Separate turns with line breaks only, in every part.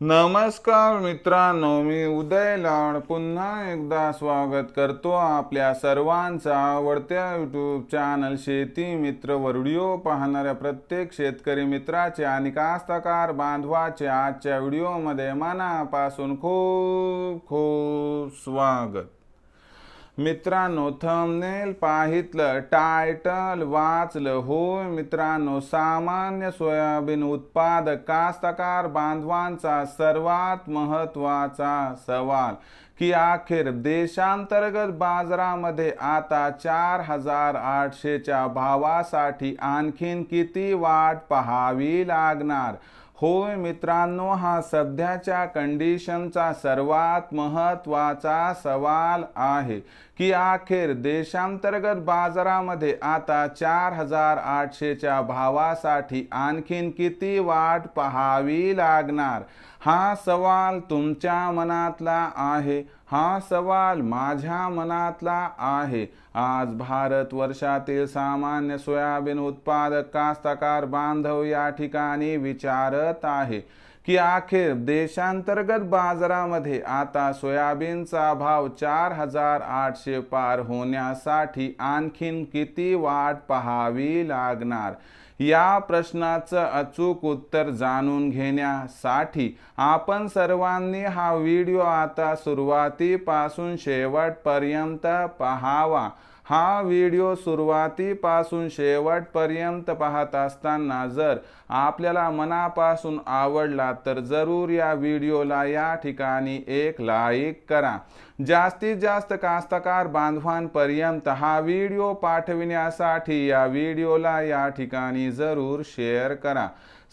नमस्कार मित्रांनो, मी उदय लाड पुन्हा एकदा स्वागत करतो आपल्या सर्वांचा आवडत्या यूट्यूब चॅनल शेती मित्र वर व्हिडिओ पाहणाऱ्या प्रत्येक शेतकरी मित्राचे आणि कास्तकार बांधवाचे आजच्या व्हिडिओमध्ये मनापासून खूप खूप स्वागत। मित्रांनो, थंबनेल पाहितलं, टायटल वाचलं, होय मित्रांनो, सामान्य सोयाबीन उत्पादक कास्तकार बांधवांचा सर्वात महत्त्वाचा सवाल की अखेर देशांतर्गत बाजारामध्ये आता 4800च्या भावासाठी आणखीन किती वाट पाहावी लागणार। होय मित्रांनो, हा सध्याच्या कंडिशनचा सर्वात महत्त्वाचा सवाल आहे की अखेर देशांतर्गत बाजारामध्ये आता 4800च्या भावासाठी आणखीन किती वाट पाहावी लागणार। हा सवाल तुमच्या मनातला आहे, हा सवाल माझ्या मनातला आहे। आज भारत वर्षातील सामान्य सोयाबीन उत्पादक कास्तकार बांधव या ठिकाणी विचारत आहे की अखेर देशांतर्गत बाजारामध्ये आता सोयाबीनचा भाव 4800 पार होण्यासाठी आणखीन किती वाट पाहावी लागणार। या प्रश्नाचं अचूक उत्तर जाणून घेण्यासाठी आपण सर्वांनी हा व्हिडिओ आता सुरुवातीपासून शेवटपर्यंत पाहावा। हा व्हिडिओ सुरुवातीपासून शेवटपर्यंत पाहत असताना जर आपल्याला मनापासून आवडला तर जरूर या व्हिडिओला या ठिकाणी एक लाईक करा। जास्तीत जास्त कास्तकार बांधवांपर्यंत हा व्हिडिओ पाठविण्यासाठी या व्हिडिओला या ठिकाणी जरूर शेअर करा।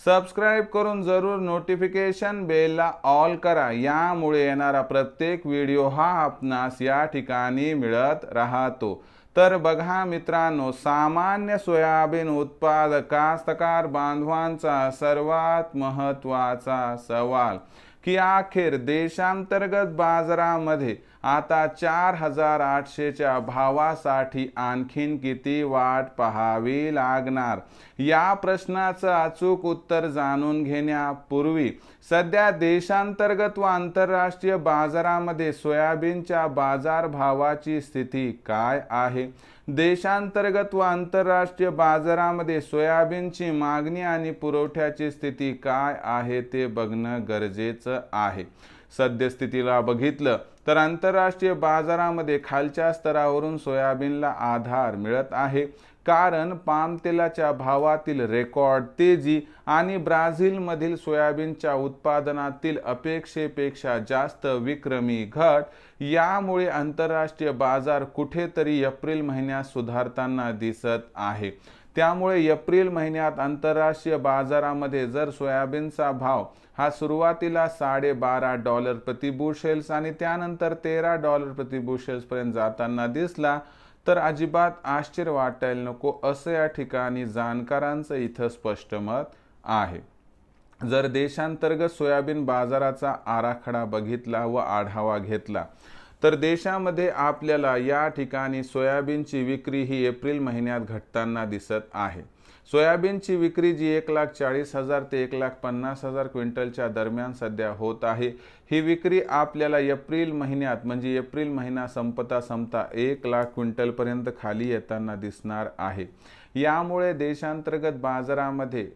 सबस्क्राइब करून जरूर नोटिफिकेशन बेलला ऑल करा, यामुळे येणारा प्रत्येक व्हिडिओ हा आपणास या ठिकाणी मिळत राहतो। तर बघा मित्रांनो, सामान्य सोयाबीन उत्पादक कास्तकार बांधवांचा सर्वात महत्त्वाचा सवाल की अखेर देशांतर्गत बाजारामध्ये आता 4800च्या भावासाठी आणखीन किती वाट पाहावी लागणार। या प्रश्नाचं अचूक उत्तर जाणून घेण्यापूर्वी सध्या देशांतर्गत व आंतरराष्ट्रीय बाजारामध्ये सोयाबीनच्या बाजारभावाची स्थिती काय आहे, देशांतर्गत व आंतरराष्ट्रीय बाजारामध्ये सोयाबीनची मागणी आणि पुरवठ्याची स्थिती काय आहे ते बघणं गरजेचं आहे। सद्यस्थितीला बघितलं तर आंतरराष्ट्रीय बाजारामध्ये खालच्या स्तरावरून सोयाबीनला आधार मिळत आहे, कारण पाम तेलाच्या भावातील रेकॉर्ड तेजी आणि ब्राझीलमधील सोयाबीनच्या उत्पादनातील अपेक्षेपेक्षा जास्त विक्रमी घट यामुळे आंतरराष्ट्रीय बाजार कुठेतरी एप्रिल महिन्यात सुधारताना दिसत आहे। त्यामुळे एप्रिल महिन्यात आंतरराष्ट्रीय बाजारामध्ये जर सोयाबीनचा भाव हा सुरुवातीला $12.5 प्रति बुशेल्स आणि त्यानंतर $13 प्रति बुशेल्स पर्यंत जाताना दिसला तर अजिबात आश्चर्य वाटायला नको, असं या ठिकाणी जाणकारांचं इथं स्पष्ट मत आहे। जर देशांतर्गत सोयाबीन बाजाराचा आराखडा बघितला व आढावा घेतला तर देशामध्ये आपल्याला या ठिकाणी सोयाबीनची विक्री ही एप्रिल महिन्यात घटताना दिसत आहे। सोयाबीनची विक्री जी 1,40,000 ते 1,50,000 क्विंटलच्या दरम्यान सध्या होत आहे, ही विक्री आपल्याला एप्रिल महिन्यात म्हणजे एप्रिल महिना संपता 1,00,000 क्विंटलपर्यंत खाली येताना दिसणार आहे। यामुळे देशांतर्गत बाजारामध्ये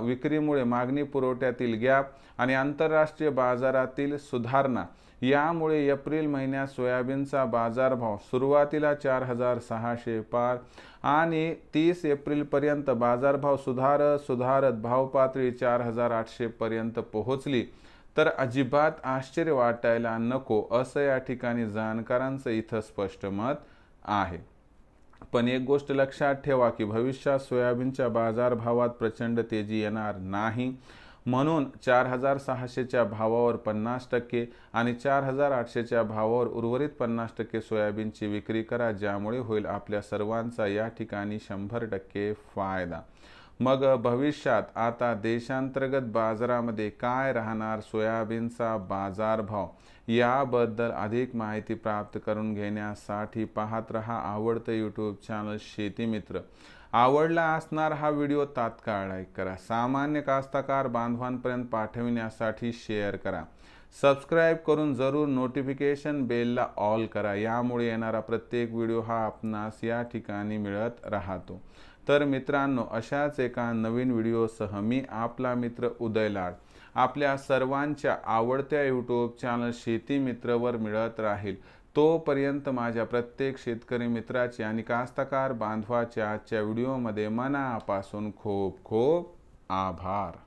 विक्रीमुळे मागणी पुरवठ्यातील गॅप आणि आंतरराष्ट्रीय बाजारातील सुधारणा यामुळे एप्रिल महिन्यात सोयाबीनचा बाजारभाव सुरुवातीला 4,600 पार आणि 30 एप्रिलपर्यंत बाजारभाव सुधारत भावपातळी 4,800 पर्यंत पोहोचली तर अजिबात आश्चर्य वाटायला नको, असं या ठिकाणी जाणकारांचं इथं स्पष्ट मत आहे। पण एक गोष्ट लक्षात ठेवा की भविष्यात सोयाबीनच्या बाजारभावात प्रचंड तेजी येणार नाही, म्हणून 4,600च्या भावावर 50% आणि 4,800च्या भावावर उर्वरित 50% सोयाबीनची विक्री करा, ज्यामुळे होईल आपल्या सर्वांचा या ठिकाणी 100% फायदा। मग भविष्यात आता देशांतर्गत बाजारामध्ये काय राहणार सोयाबीनचा बाजारभाव याबद्दल अधिक माहिती प्राप्त करून घेण्यासाठी पाहत रहा आवडतं यूट्यूब चॅनल शेती मित्र। आवडला असणार हा व्हिडिओ तात्काळ लाईक करा, सामान्य कास्तकार बांधवांपर्यंत पाठविण्यासाठी शेअर करा, सबस्क्राईब करून जरूर नोटिफिकेशन बेलला ऑल करा, यामुळे येणारा प्रत्येक व्हिडिओ हा आपणास या ठिकाणी मिळत राहतो। तर मित्रांनो, अशाच एका नवीन व्हिडिओसह मी आपला मित्र उदय लाड आपल्या सर्वांच्या आवडत्या यूट्यूब चॅनल शेती मित्रवर मिळत राहील। तोपर्यंत माझ्या प्रत्येक शेतकरी मित्राचे आणि कास्तकार बांधवाच्या आजच्या व्हिडिओमध्ये मनापासून खूप खूप आभार।